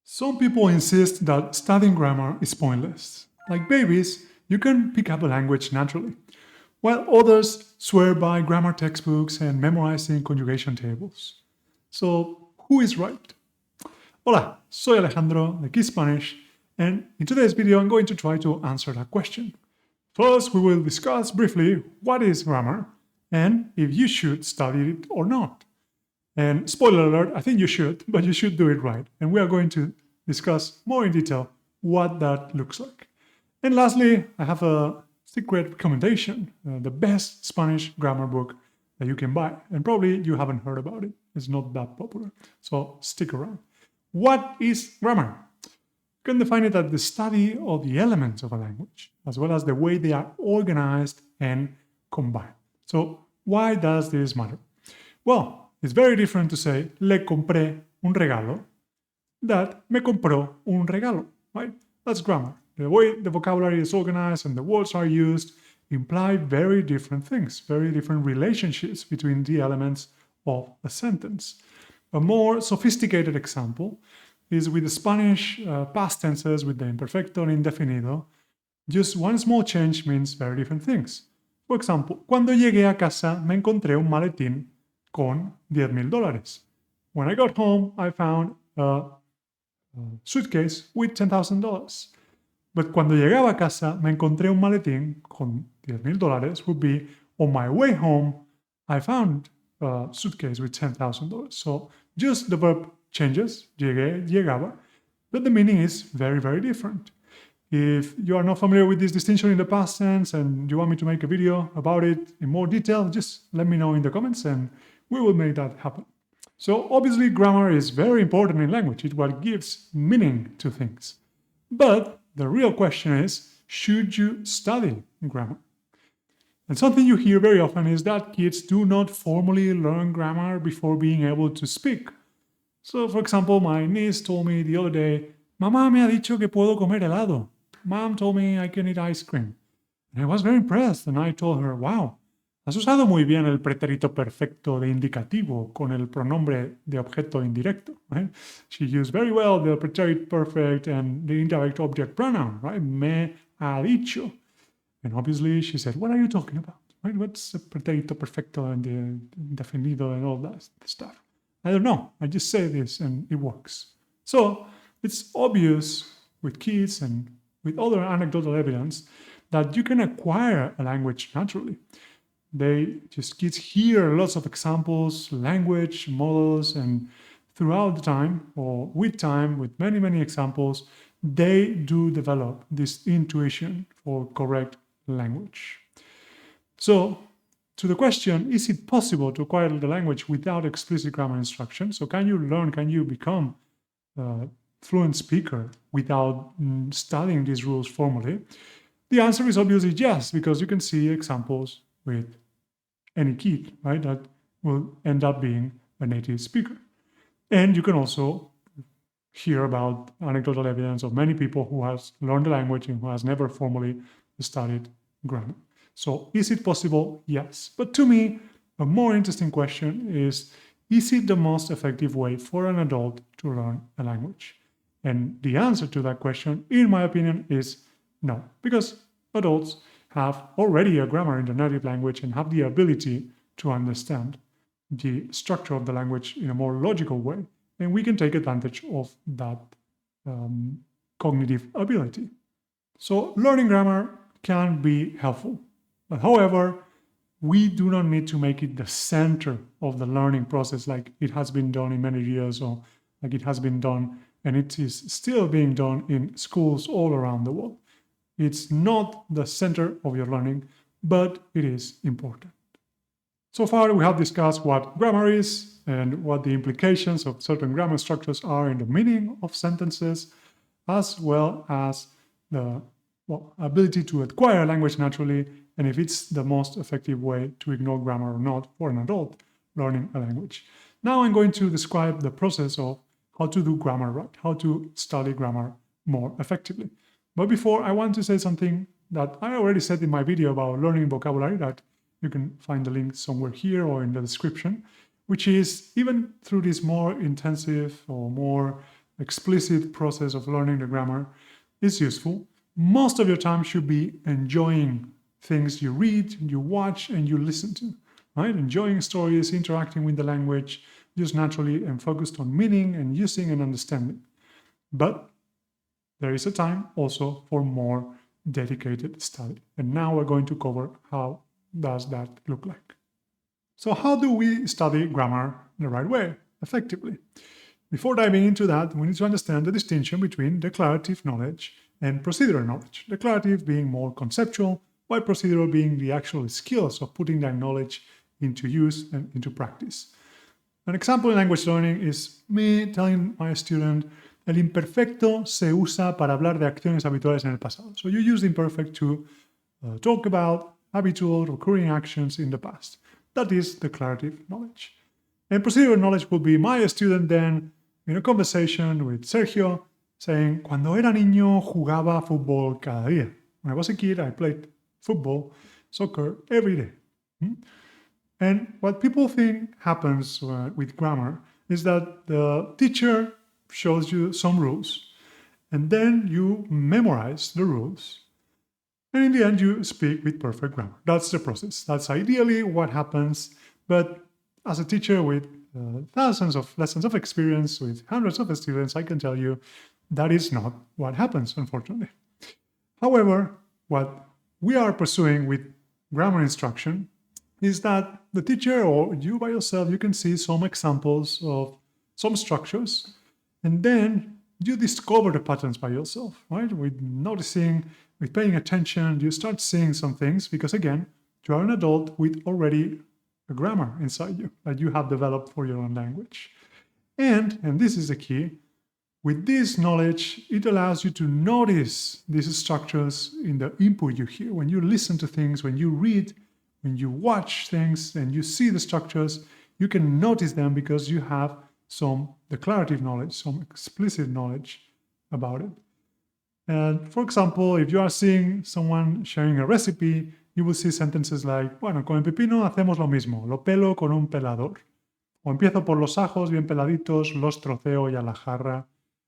Some people insist that studying grammar is pointless. Like babies, you can pick up a language naturally, while others swear by grammar textbooks and memorizing conjugation tables. So, who is right? Hola, soy Alejandro de Key Spanish, and in today's video I'm going to try to answer that question. First, we will discuss briefly what is grammar and if you should study it or not. And spoiler alert, I think you should, but you should do it right. And we are going to discuss more in detail what that looks like. And lastly, I have a secret recommendation, the best Spanish grammar book that you can buy. And probably you haven't heard about it. It's not that popular. So stick around. What is grammar? You can define it as the study of the elements of a language, as well as the way they are organized and combined. So why does this matter? Well, it's very different to say le compré un regalo that me compró un regalo, right? That's grammar. The way the vocabulary is organized and the words are used imply very different things, very different relationships between the elements of a sentence. A more sophisticated example is with the Spanish past tenses with the imperfecto and indefinido. Just one small change means very different things. For example, cuando llegué a casa me encontré un maletín con $10,000. When I got home, I found a suitcase with $10,000. But cuando llegaba a casa, me encontré un maletín con $10,000 would be on my way home, I found a suitcase with $10,000. So just the verb changes, llegué, llegaba, but the meaning is very, very different. If you are not familiar with this distinction in the past tense and you want me to make a video about it in more detail, just let me know in the comments and we will make that happen. So obviously grammar is very important in language. It's what gives meaning to things. But the real question is, should you study grammar? And something you hear very often is that kids do not formally learn grammar before being able to speak. So, for example, my niece told me the other day, Mamá me ha dicho que puedo comer helado. Mom told me I can eat ice cream. And I was very impressed, and I told her, wow, has usado muy bien el pretérito perfecto de indicativo con el pronombre de objeto indirecto, right? She used very well the pretérito perfect and the indirect object pronoun, right? Me ha dicho. And obviously she said, what are you talking about? Right? What's the pretérito perfecto and the indefinido and all that stuff? I don't know. I just say this and it works. So it's obvious with kids and with other anecdotal evidence that you can acquire a language naturally. Kids hear lots of examples, language models, and throughout the time or with time, with many, many examples, they do develop this intuition for correct language. So to the question, is it possible to acquire the language without explicit grammar instruction? So can you become a fluent speaker without studying these rules formally? The answer is obviously yes, because you can see examples with any kid, right, that will end up being a native speaker. And you can also hear about anecdotal evidence of many people who has learned the language and who has never formally studied grammar. So is it possible? Yes. But to me, a more interesting question is it the most effective way for an adult to learn a language? And the answer to that question, in my opinion, is no, because adults have already a grammar in their native language and have the ability to understand the structure of the language in a more logical way. And we can take advantage of that cognitive ability. So learning grammar can be helpful. But however, we do not need to make it the center of the learning process like it has been done in many years or like it has been done and it is still being done in schools all around the world. It's not the center of your learning, but it is important. So far, we have discussed what grammar is and what the implications of certain grammar structures are in the meaning of sentences, as well as the ability to acquire language naturally, and if it's the most effective way to ignore grammar or not for an adult learning a language. Now I'm going to describe the process of how to do grammar right, how to study grammar more effectively. But before, I want to say something that I already said in my video about learning vocabulary that you can find the link somewhere here or in the description, which is even through these more intensive or more explicit process of learning the grammar is useful. Most of your time should be enjoying things you read, you watch, and you listen to, right? Enjoying stories, interacting with the language, just naturally and focused on meaning and using and understanding. But there is a time also for more dedicated study. And now we're going to cover how does that look like. So how do we study grammar the right way, effectively? Before diving into that, we need to understand the distinction between declarative knowledge and procedural knowledge. Declarative being more conceptual, while procedural being the actual skills of putting that knowledge into use and into practice. An example in language learning is me telling my student, el imperfecto se usa para hablar de acciones habituales en el pasado. So you use the imperfect to talk about habitual, recurring actions in the past. That is declarative knowledge. And procedural knowledge will be my student then in a conversation with Sergio saying, cuando era niño jugaba fútbol cada día. When I was a kid, I played football, soccer every day. And what people think happens with grammar is that the teacher shows you some rules, and then you memorize the rules, and in the end you speak with perfect grammar. That's the process. That's ideally what happens, but as a teacher with thousands of lessons of experience, with hundreds of students, I can tell you that is not what happens, unfortunately. However, what we are pursuing with grammar instruction is that the teacher or you by yourself, you can see some examples of some structures, and then you discover the patterns by yourself, right? With noticing, with paying attention, you start seeing some things because, again, you are an adult with already a grammar inside you that you have developed for your own language. And this is the key, with this knowledge, it allows you to notice these structures in the input you hear. When you listen to things, when you read, when you watch things and you see the structures, you can notice them because you have some declarative knowledge, some explicit knowledge about it. And for example, if you are seeing someone sharing a recipe, you will see sentences like, bueno, con el pepino hacemos lo mismo, lo pelo con un pelador. O empiezo por los ajos bien peladitos, los troceo y a la jarra.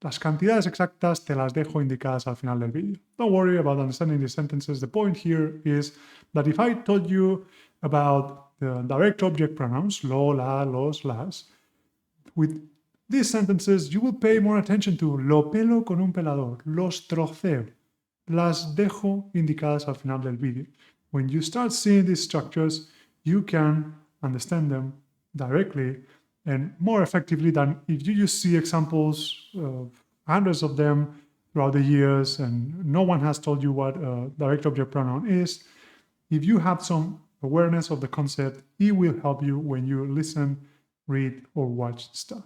Las cantidades exactas te las dejo indicadas al final del vídeo. Don't worry about understanding these sentences. The point here is that if I told you about the direct object pronouns, lo, la, los, las, with these sentences, you will pay more attention to lo pelo con un pelador, los troceo, las dejo indicadas al final del vídeo. When you start seeing these structures, you can understand them directly and more effectively than if you just see examples of hundreds of them throughout the years and no one has told you what a direct object pronoun is. If you have some awareness of the concept, it will help you when you listen, read, or watch stuff.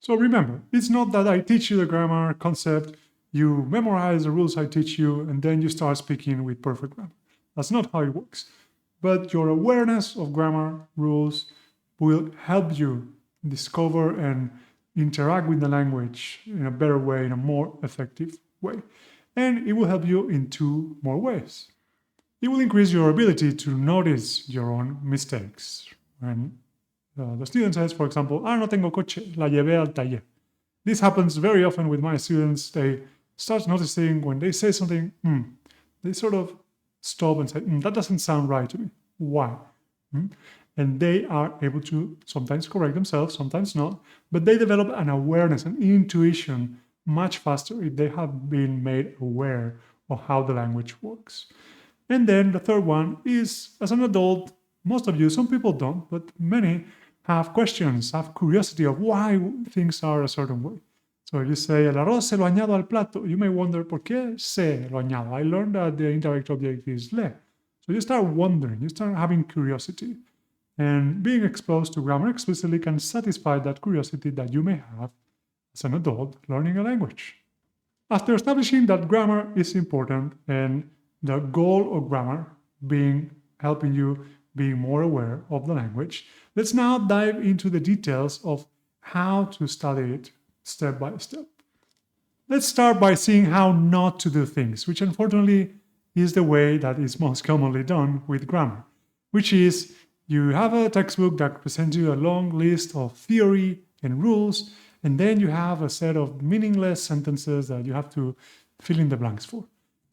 So remember, it's not that I teach you the grammar concept, you memorize the rules I teach you, and then you start speaking with perfect grammar. That's not how it works. But your awareness of grammar rules will help you discover and interact with the language in a better way, in a more effective way. And it will help you in two more ways. It will increase your ability to notice your own mistakes. When the student says, for example, no tengo coche, la llevé al taller. This happens very often with my students. They start noticing when they say something, they sort of stop and say, that doesn't sound right to me. Why? And they are able to sometimes correct themselves, sometimes not, but they develop an awareness, an intuition much faster if they have been made aware of how the language works. And then the third one is, as an adult, most of you, some people don't, but many have questions, have curiosity of why things are a certain way. So if you say, el arroz se lo añado al plato, you may wonder, ¿por qué se lo añado? I learned that the indirect object is le. So you start wondering, you start having curiosity. And being exposed to grammar explicitly can satisfy that curiosity that you may have as an adult learning a language. After establishing that grammar is important and the goal of grammar being helping you being more aware of the language, let's now dive into the details of how to study it step by step. Let's start by seeing how not to do things, which unfortunately is the way that is most commonly done with grammar, which is you have a textbook that presents you a long list of theory and rules, And then you have a set of meaningless sentences that you have to fill in the blanks for.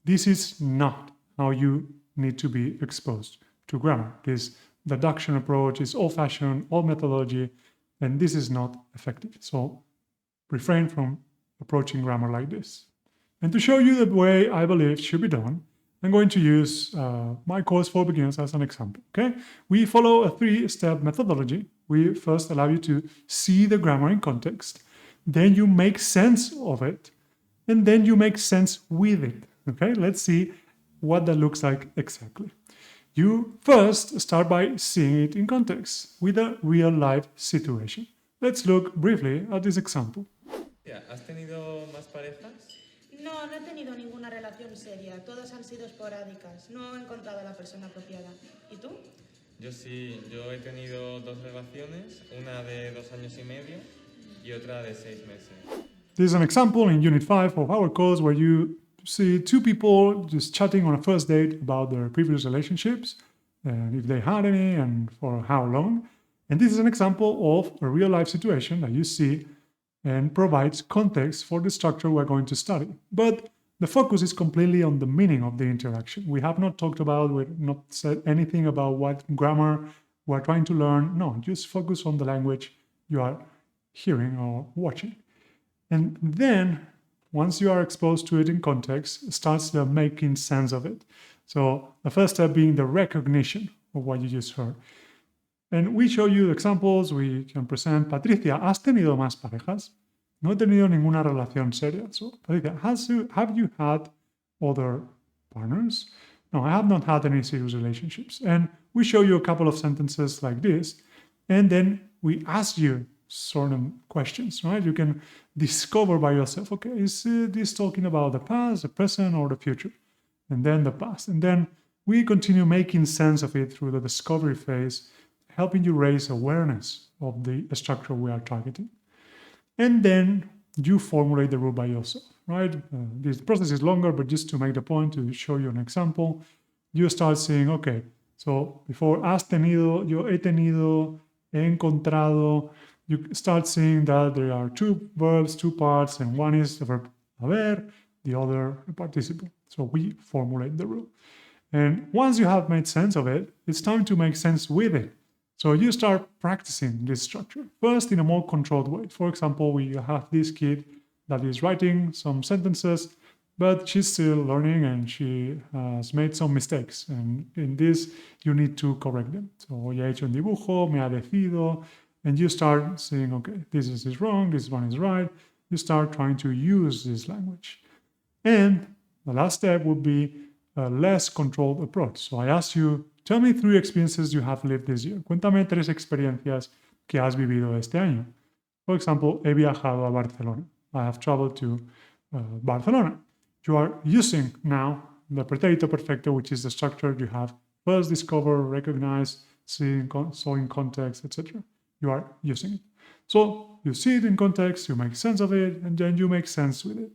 This is not how you need to be exposed to grammar. This deduction approach is old-fashioned, old methodology, and this is not effective. So refrain from approaching grammar like this. And to show you the way I believe should be done, I'm going to use my course for beginners as an example. Okay, we follow a 3-step methodology. We first allow you to see the grammar in context, then you make sense of it, and then you make sense with it. Okay, let's see what that looks like exactly. You first start by seeing it in context with a real-life situation. Let's look briefly at this example. ¿Has tenido más parejas? No, no he tenido ninguna relación seria. Todas han sido esporádicas. No he encontrado a la persona apropiada. ¿Y tú? Yo sí, yo he tenido 2 relaciones, una de 2 años y medio y otra de 6 meses. This is an example in Unit 5 of our course where you see 2 people just chatting on a first date about their previous relationships, and if they had any and for how long. And this is an example of a real-life situation that you see and provides context for the structure we're going to study. But the focus is completely on the meaning of the interaction. We have not talked about, we've not said anything about what grammar we're trying to learn. No, just focus on the language you are hearing or watching. And then, once you are exposed to it in context, starts the making sense of it. So the first step being the recognition of what you just heard. And we show you examples, we can present. Patricia, ¿has tenido más parejas? No he tenido ninguna relación seria. So, Patricia, have you had other partners? No, I have not had any serious relationships. And we show you a couple of sentences like this, and then we ask you certain questions, right? You can discover by yourself, okay, is this talking about the past, the present, or the future? And then the past. And then we continue making sense of it through the discovery phase, helping you raise awareness of the structure we are targeting. And then you formulate the rule by yourself, right? This process is longer, but just to make the point, to show you an example, you start saying, okay, so before has tenido, yo he tenido, he encontrado, you start seeing that there are 2 verbs, 2 parts, and one is the verb haber, the other a participle. So we formulate the rule. And once you have made sense of it, it's time to make sense with it. So you start practicing this structure, first in a more controlled way. For example, we have this kid that is writing some sentences, but she's still learning and she has made some mistakes. And in this, you need to correct them. So, hoy he hecho un dibujo, me ha decido, and you start saying, okay, this is wrong, this one is right. You start trying to use this language. And the last step would be a less controlled approach. So I ask you, tell me 3 experiences you have lived this year. Cuéntame 3 experiencias que has vivido este año. For example, he viajado a Barcelona. I have traveled to Barcelona. You are using now the pretérito perfecto, which is the structure you have first discover, recognize, see, saw in context, etc. You are using it. So you see it in context, you make sense of it, and then you make sense with it.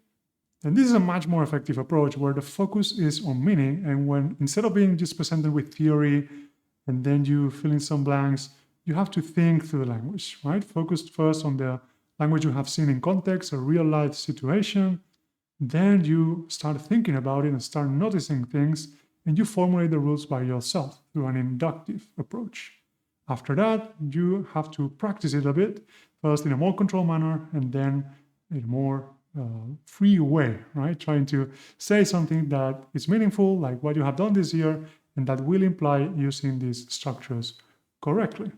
And this is a much more effective approach where the focus is on meaning, and when instead of being just presented with theory and then you fill in some blanks, you have to think through the language, right? Focus first on the language you have seen in context, a real life situation. Then you start thinking about it and start noticing things, and you formulate the rules by yourself through an inductive approach. After that, you have to practice it a bit, first in a more controlled manner, and then in a more free way, right? Trying to say something that is meaningful, like what you have done this year, and that will imply using these structures correctly.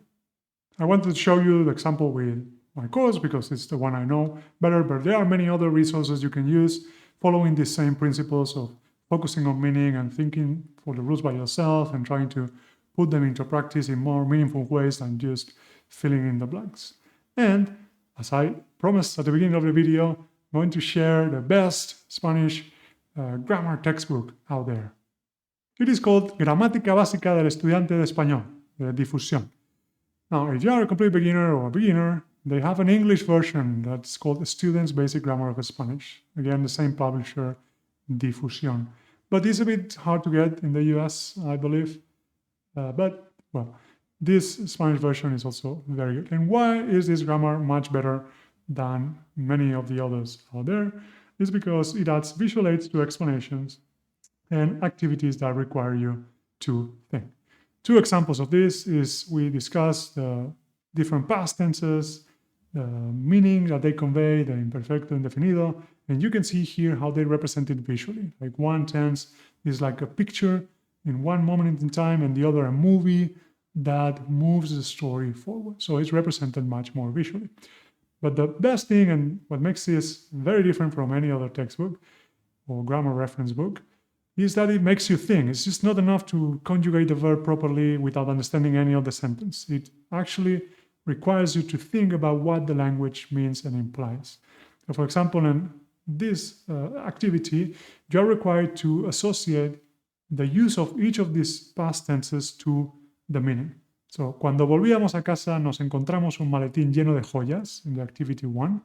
I wanted to show you the example with my course because it's the one I know better, but there are many other resources you can use following these same principles of focusing on meaning and thinking for the rules by yourself and trying to put them into practice in more meaningful ways than just filling in the blanks. And as I promised at the beginning of the video, I'm going to share the best Spanish grammar textbook out there. It is called Gramática Básica del Estudiante de Español, de Difusión. Now, if you are a complete beginner or a beginner, they have an English version that's called Student's Basic Grammar of Spanish. Again, the same publisher, Difusión. But it's a bit hard to get in the US, I believe. But, well, this Spanish version is also very good. And why is this grammar much better than many of the others out there is because it adds visual aids to explanations and activities that require you to think. Two examples of this is we discussed the different past tenses, the meaning that they convey, the imperfecto, indefinido, and you can see here how they represent it visually. Like one tense is like a picture in one moment in time, and the other a movie that moves the story forward. So it's represented much more visually. But the best thing, and what makes this very different from any other textbook or grammar reference book, is that it makes you think. It's just not enough to conjugate the verb properly without understanding any of the sentence. It actually requires you to think about what the language means and implies. So for example, in this activity, you are required to associate the use of each of these past tenses to the meaning. So, cuando volvíamos a casa nos encontramos un maletín lleno de joyas in the activity 1.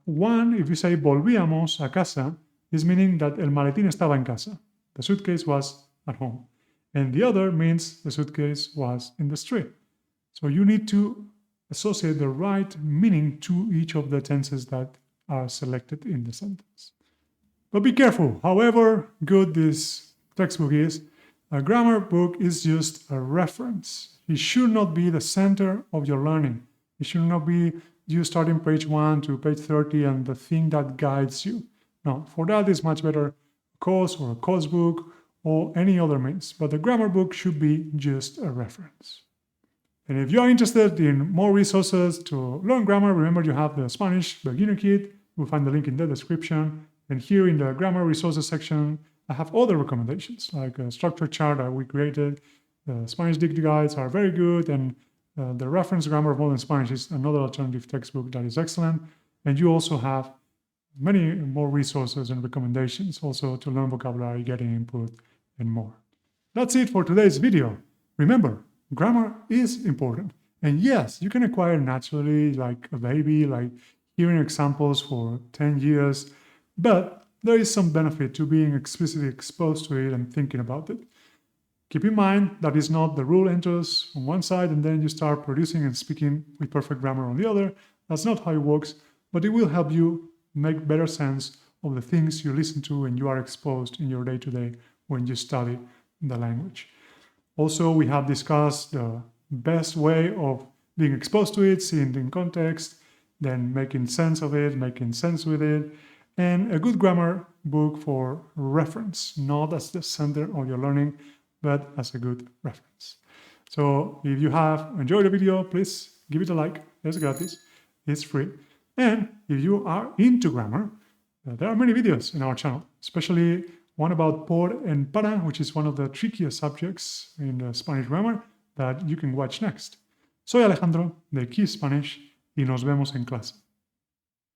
One, if you say volvíamos a casa, is meaning that el maletín estaba en casa. The suitcase was at home. And the other means the suitcase was in the street. So you need to associate the right meaning to each of the tenses that are selected in the sentence. But be careful, however good this textbook is, a grammar book is just a reference. It should not be the center of your learning. It should not be you starting page 1 to page 30 and the thing that guides you. No, for that is much better a course or a course book or any other means. But the grammar book should be just a reference. And if you are interested in more resources to learn grammar, remember you have the Spanish Beginner Kit. You'll find the link in the description. And here in the grammar resources section, I have other recommendations, like a structure chart that we created. The Spanish Dictionary Guides are very good, and the Reference Grammar of Modern Spanish is another alternative textbook that is excellent. And you also have many more resources and recommendations also to learn vocabulary, getting input, and more. That's it for today's video. Remember, grammar is important. And yes, you can acquire naturally like a baby, like hearing examples for 10 years, but there is some benefit to being explicitly exposed to it and thinking about it. Keep in mind that it's not the rule enters on one side and then you start producing and speaking with perfect grammar on the other. That's not how it works, but it will help you make better sense of the things you listen to and you are exposed in your day-to-day when you study the language. Also, we have discussed the best way of being exposed to it, seeing it in context, then making sense of it, making sense with it, and a good grammar book for reference, not as the center of your learning, but as a good reference. So if you have enjoyed the video, please give it a like. It's gratis, it's free. And if you are into grammar, there are many videos in our channel, especially one about por and para, which is one of the trickiest subjects in the Spanish grammar that you can watch next. Soy Alejandro de Key Spanish y nos vemos en clase.